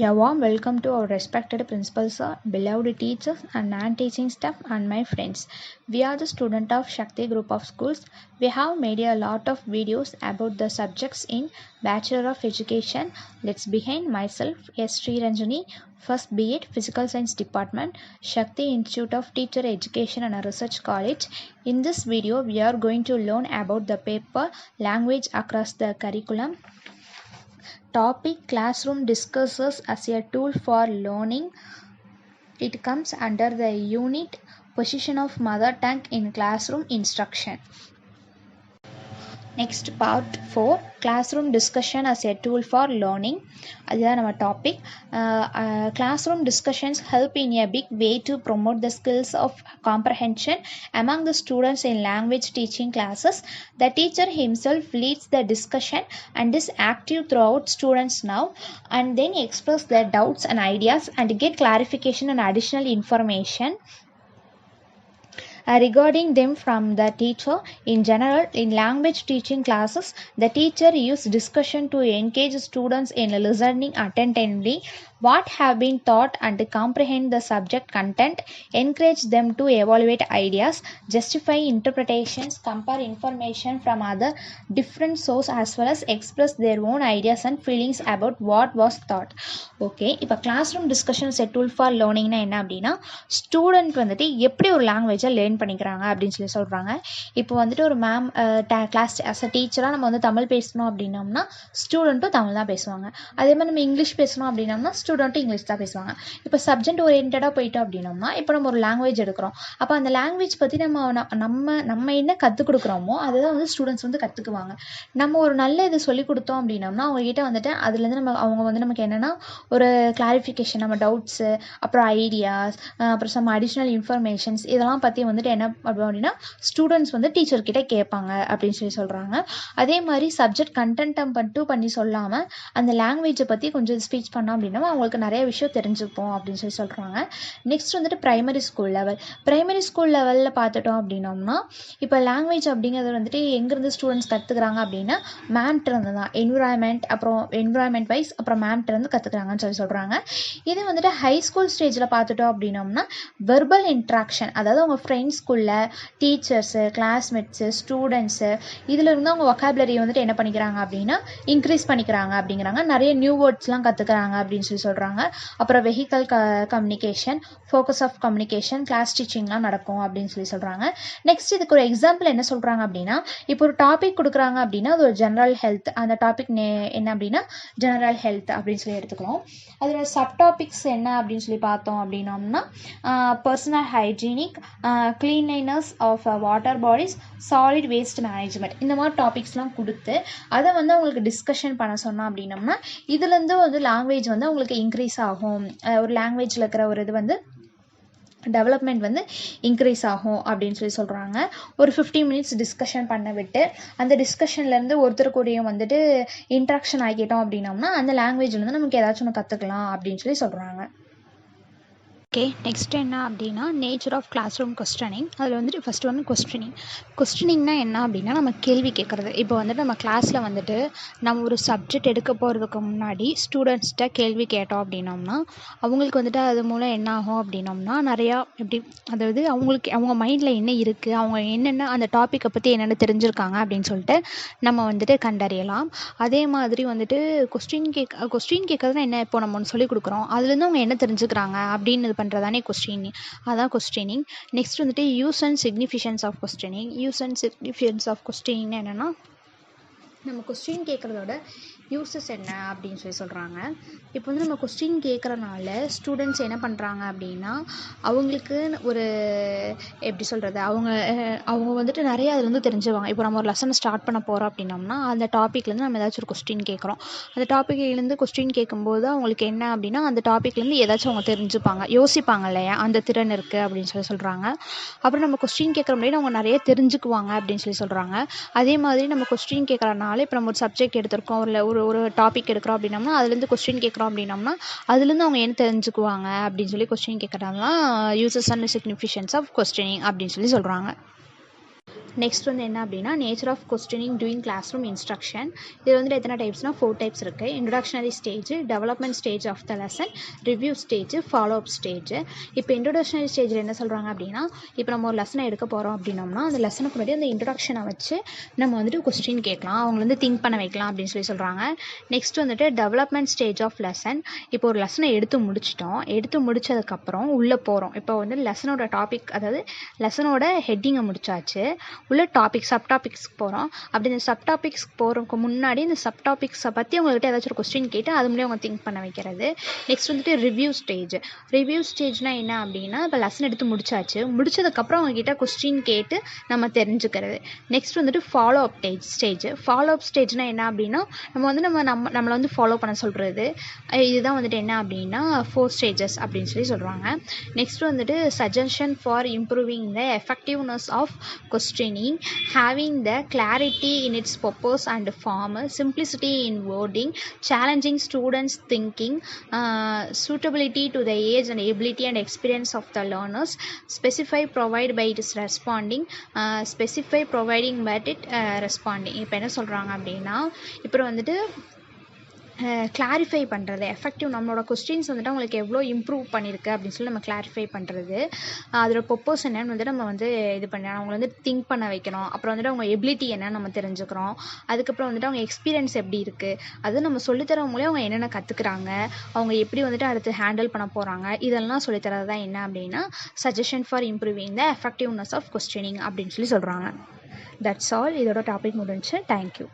A warm welcome to our respected principals, sir, beloved teachers, and non-teaching staff, and my friends. We are the student of Shakti Group of Schools. We have made a lot of videos about the subjects in Bachelor of Education. Let's begin. Myself, S. Sri Ranjani, first B.Ed Physical Science Department, Shakti Institute of Teacher Education and Research College. In this video, we are going to learn about the paper Language Across the Curriculum. Topic Classroom discusses as a tool for learning. It comes under the unit Position of Mother Tongue in Classroom Instruction. Next part 4 Classroom discussion as a tool for learning. அதுதான் நம்ம topic. Classroom discussions help in a big way to promote the skills of comprehension among the students in language teaching classes. The teacher himself leads the discussion and is active throughout students now and then express their doubts and ideas and get clarification and additional information regarding them from the teacher. In general, in language teaching classes, the teacher uses discussion to engage students in listening attentively what have been taught and comprehend the subject content, encourage them to evaluate ideas, justify interpretations, compare information from other different sources as well as express their own ideas and feelings about what was taught. Okay, இப்போ classroom discussion set tool for லேர்னிங்னா என்ன அப்படின்னா, student வந்துட்டு எப்படி ஒரு லாங்குவேஜை learn பண்ணிக்கிறாங்க அப்படின்னு சொல்லி சொல்கிறாங்க. இப்போ வந்துட்டு ஒரு மேம் கிளாஸ் அஸ் அ டீச்சராக நம்ம வந்து தமிழ் பேசணும் அப்படின்னோம்னா ஸ்டூடெண்ட்டும் தமிழ் தான் பேசுவாங்க. அதே மாதிரி நம்ம இங்கிலீஷ் பேசணும் அப்படின்னோம்னா ஸ்டூடெண்ட்டும் இங்கிலீஷ் தான் பேசுவாங்க. இப்போ சப்ஜெக்ட் ஓரியன்டாக போயிட்டோம் அப்படின்னோம்னா இப்போ நம்ம ஒரு லாங்குவேஜ் எடுக்கிறோம். அப்போ அந்த லாங்குவேஜ் பற்றி நம்ம என்ன கற்றுக் கொடுக்குறோமோ அதுதான் வந்து ஸ்டூடெண்ட்ஸ் வந்து கற்றுக்குவாங்க. நம்ம ஒரு நல்ல இது சொல்லிக் கொடுத்தோம் அப்படின்னோம்னா அவங்ககிட்ட வந்துட்டு அதுலேருந்து அவங்க வந்து நமக்கு என்னென்னா ஒரு கிளாரிஃபிகேஷன், நம்ம டவுட்ஸு, அப்புறம் ஐடியாஸ், அப்புறம் சம் அடிஷ்னல் இன்ஃபர்மேஷன்ஸ் இதெல்லாம் பற்றி வந்துட்டு என்ன அப்படின்னா ஸ்டூடெண்ட்ஸ் வந்து டீச்சர்கிட்ட கேட்பாங்க அப்படின்னு சொல்லி சொல்கிறாங்க. அதே மாதிரி சப்ஜெக்ட் கண்டென்ட்டை மட்டும் பண்ணி சொல்லாமல் அந்த லாங்குவேஜை பற்றி கொஞ்சம் ஸ்பீச் பண்ணோம் அப்படின்னா அவங்களுக்கு நிறைய விஷயம் தெரிஞ்சுப்போம் அப்படின்னு சொல்லி சொல்கிறாங்க. நெக்ஸ்ட் வந்துட்டு ப்ரைமரி ஸ்கூல் லெவலில் பார்த்துட்டோம் அப்படின்னோம்னா இப்போ லாங்குவேஜ் அப்படிங்கிறது வந்துட்டு எங்கேருந்து ஸ்டூடெண்ட்ஸ் கற்றுக்குறாங்க அப்படின்னா மேம்கிட்டருந்து தான். என்விரான்மெண்ட் வைஸ் அப்புறம் மேம்கிட்டருந்து கற்றுக்குறாங்கன்னு சொல்லி சொல்கிறாங்க. இது வந்துட்டு ஹை ஸ்கூல் ஸ்டேஜில் பார்த்துட்டோம் அப்படின்னோம்னா வெர்பல் இன்ட்ராக்ஷன், அதாவது அவங்க ஃப்ரெண்ட்ஸ்குள்ளே டீச்சர்ஸு, கிளாஸ்மேட்ஸு, ஸ்டூடெண்ட்ஸு இதிலிருந்து அவங்க வொக்காபுலரியை வந்துட்டு என்ன பண்ணிக்கிறாங்க அப்படின்னா இன்க்ரீஸ் பண்ணிக்கிறாங்க அப்படிங்கிறாங்க. நிறைய நியூ வேர்ட்ஸ்லாம் கற்றுக்குறாங்க அப்படின்னு சொல்லி சொல்கிறாங்க. அப்புறம் vehicle communication, focus of communication, class டீச்சிங்லாம் நடக்கும் அப்படின்னு சொல்லி சொல்கிறாங்க. நெக்ஸ்ட் இதுக்கு ஒரு எக்ஸாம்பிள் என்ன சொல்கிறாங்க அப்படின்னா, இப்போ ஒரு டாபிக் கொடுக்குறாங்க அப்படின்னா அது ஒரு ஜெனரல் ஹெல்த், அந்த டாபிக் என்ன அப்படின்னா ஜெனரல் ஹெல்த் அப்படின்னு சொல்லி எடுத்துக்கிறோம். அதில் சப்டாபிக்ஸ் என்ன அப்படின்னு சொல்லி பார்த்தோம் அப்படின்னோம்னா personal hygienic, cleanliness of water bodies, solid waste management, இந்த மாதிரி டாபிக்ஸ்லாம் கொடுத்து அதை வந்து அவங்களுக்கு டிஸ்கஷன் பண்ண சொன்னோம் அப்படின்னோம்னா இதுலேருந்து வந்து லாங்குவேஜ் வந்து அவங்களுக்கு இன்க்ரீஸ் ஆகும். ஒரு லாங்குவேஜில் இருக்கிற ஒரு இது வந்து டெவலப்மெண்ட் வந்து இன்க்ரீஸ் ஆகும் அப்படின்னு சொல்லி சொல்கிறாங்க. ஒரு 15 மினிட்ஸ் டிஸ்கஷன் பண்ண விட்டு அந்த டிஸ்கஷன்லேருந்து ஒருத்தருக்கூடையும் வந்துட்டு இன்ட்ராக்ஷன் ஆகிட்டோம் அப்படின்னோம்னா அந்த லாங்குவேஜ்லேருந்து நமக்கு ஏதாச்சும் ஒன்று கற்றுக்கலாம் அப்படின்னு சொல்லி சொல்கிறாங்க. ஓகே, நெக்ஸ்ட் என்ன அப்படின்னா nature of classroom questioning. அதில் வந்துட்டு ஃபஸ்ட்டு வந்து கொஸ்டினிங்னா என்ன அப்படின்னா நம்ம கேள்வி கேட்குறது. இப்போ வந்துட்டு நம்ம கிளாஸில் வந்துட்டு நம்ம ஒரு சப்ஜெக்ட் எடுக்க போகிறதுக்கு முன்னாடி ஸ்டூடெண்ட்ஸ்கிட்ட கேள்வி கேட்டோம் அப்படின்னோம்னா அவங்களுக்கு வந்துட்டு அது மூலம் என்ன ஆகும் அப்படின்னோம்னா நிறையா அதாவது அவங்க மைண்டில் என்ன இருக்குது, அவங்க என்னென்ன அந்த டாப்பிக்கை பற்றி என்னென்ன தெரிஞ்சுருக்காங்க அப்படின்னு சொல்லிட்டு நம்ம வந்துட்டு கண்டறியலாம். அதே மாதிரி வந்துட்டு கொஸ்டின் கேட்கறதுனா என்ன, இப்போ நம்ம ஒன்று சொல்லிக் கொடுக்குறோம் அதுலேருந்து அவங்க என்ன தெரிஞ்சுக்கிறாங்க அப்படின்னு பண்ணுறதானே அதான் கொஸ்டினிங். நெக்ஸ்ட் வந்துட்டு use and significance of questioning என்னென்னா நம்ம கொஸ்டின் கேட்குறதோட யூஸஸ் என்ன அப்படின்னு சொல்லி சொல்கிறாங்க. இப்போ வந்து நம்ம கொஸ்டின் கேட்குறனால ஸ்டூடெண்ட்ஸ் என்ன பண்ணுறாங்க அப்படின்னா அவங்களுக்கு ஒரு எப்படி சொல்கிறது, அவங்க வந்துட்டு நிறைய அதில் வந்து தெரிஞ்சுவாங்க. இப்போ நம்ம ஒரு லெசனை ஸ்டார்ட் பண்ண போகிறோம் அப்படின்னோம்னா அந்த டாப்பிக்லேருந்து நம்ம ஏதாச்சும் ஒரு கொஸ்டின் கேட்குறோம். அந்த டாப்பிக்லேருந்து கொஸ்டின் கேட்கும்போது அவங்களுக்கு என்ன அப்படின்னா அந்த டாப்பிக்லேருந்து ஏதாச்சும் அவங்க தெரிஞ்சுப்பாங்க, யோசிப்பாங்க இல்லையா, அந்த திறன் இருக்குது அப்படின்னு சொல்லி சொல்கிறாங்க. அப்புறம் நம்ம கொஸ்டின் கேட்குற முன்னாடி அவங்க நிறைய தெரிஞ்சுக்குவாங்க அப்படின்னு சொல்லி சொல்கிறாங்க. அதே மாதிரி நம்ம கொஸ்டின் கேட்குறனால இப்போ நம்ம ஒரு சப்ஜெக்ட் எடுத்திருக்கோம், ஒரு டாபிக் எடுக்கிறோம் அப்படின்னோம்னா அதுலேருந்து கொஸ்டின் கேட்குறோம் அப்படின்னோம்னா அதுலேருந்து அவங்க என்ன தெரிஞ்சுக்குவாங்க அப்படின்னு சொல்லி கொஸ்டின் கேட்குறாங்க. Uses and significance of questioning அப்படின்னு சொல்லி சொல்கிறாங்க. நெக்ஸ்ட் வந்து என்ன அப்படின்னா nature of questioning during classroom instruction. இது வந்துட்டு எத்தனை டைப்ஸ்னால் 4 டைப்ஸ் இருக்குது. Introductory stage, development stage of the lesson, review stage, follow up stage. இப்போ இன்ட்ரடக்ஷனரி ஸ்டேஜில் என்ன சொல்கிறாங்க அப்படின்னா, இப்போ நம்ம ஒரு லெசனை எடுக்க போகிறோம் அப்படின்னோம்னா அந்த லெசனுக்கு முன்னாடி அந்த இன்ட்ரடக்ஷனை வச்சு நம்ம வந்துட்டு கொஸ்டின் கேட்கலாம், அவங்க வந்து திங்க் பண்ண வைக்கலாம் அப்படின்னு சொல்லி சொல்கிறாங்க. நெக்ஸ்ட் வந்துட்டு டெவலப்மெண்ட் ஸ்டேஜ் ஆஃப் லெசன். இப்போ ஒரு லெசனை எடுத்து முடித்ததுக்கப்புறம் உள்ளே போகிறோம். இப்போ வந்து லெசனோட டாபிக், அதாவது லெசனோட ஹெட்டிங்கை முடிச்சாச்சு, உள்ள டாபிக் சப் டாபிக்ஸ்க்கு போகிறோம். அப்படி இந்த சப் டாபிக்ஸ்க்கு போகிறதுக்கு முன்னாடி இந்த சப் டாபிக்ஸை பற்றி அவங்ககிட்ட ஏதாச்சும் ஒரு கொஸ்டின் கேட்டு அது மூலியம் அவங்க திங்க் பண்ண வைக்கிறது. நெக்ஸ்ட் வந்துட்டு ரிவ்யூ ஸ்டேஜ். ரிவ்யூ ஸ்டேஜ்னால் என்ன அப்படின்னா, இப்போ லெசன் எடுத்து முடிச்சதுக்கப்புறம் அவங்ககிட்ட கொஸ்டின் கேட்டு நம்ம தெரிஞ்சுக்கிறது. நெக்ஸ்ட் வந்துட்டு follow up stage. Follow up ஸ்டேஜ்னால் என்ன அப்படின்னா, நம்ம வந்து நம்மளை வந்து ஃபாலோ பண்ண சொல்கிறது. இதுதான் வந்துட்டு என்ன அப்படின்னா 4 ஸ்டேஜஸ் அப்படின்னு சொல்லி சொல்கிறாங்க. நெக்ஸ்ட் வந்துட்டு suggestion for improving the effectiveness of questioning, having the clarity in its purpose and form, simplicity in wording, challenging students' thinking, suitability to the age and ability and experience of the learners, specify provide by it is responding, specify providing but it responding. இப்போ என்ன சொல்கிறாங்க அப்படின்னா, இப்போ வந்துட்டு clarify பண்ணுறது, effective நம்மளோட questions வந்துட்டு அவங்களுக்கு எவ்வளோ இம்ப்ரூவ் பண்ணியிருக்கு அப்படின்னு சொல்லி நம்ம கிளாரிஃபை பண்ணுறது. அதோட பர்பஸ் என்னன்னு வந்துட்டு நம்ம வந்து இது பண்ண அவங்கள வந்து திங்க் பண்ண வைக்கணும். அப்புறம் வந்துட்டு அவங்க எபிலிட்டி என்னன்னு நம்ம தெரிஞ்சுக்கிறோம். அதுக்கப்புறம் வந்துட்டு அவங்க எக்ஸ்பீரியன்ஸ் எப்படி இருக்குது, அது நம்ம சொல்லித்தரவங்களே அவங்க என்னென்ன கற்றுக்குறாங்க, அவங்க எப்படி வந்துட்டு அடுத்து ஹேண்டில் பண்ண போகிறாங்க, இதெல்லாம் சொல்லித்தரது தான் என்ன அப்படின்னா suggestion for improving the effectiveness of questioning அப்படின்னு சொல்லி சொல்கிறாங்க. That's all. இதோட டாபிக் முடிஞ்சு. தேங்க்யூ.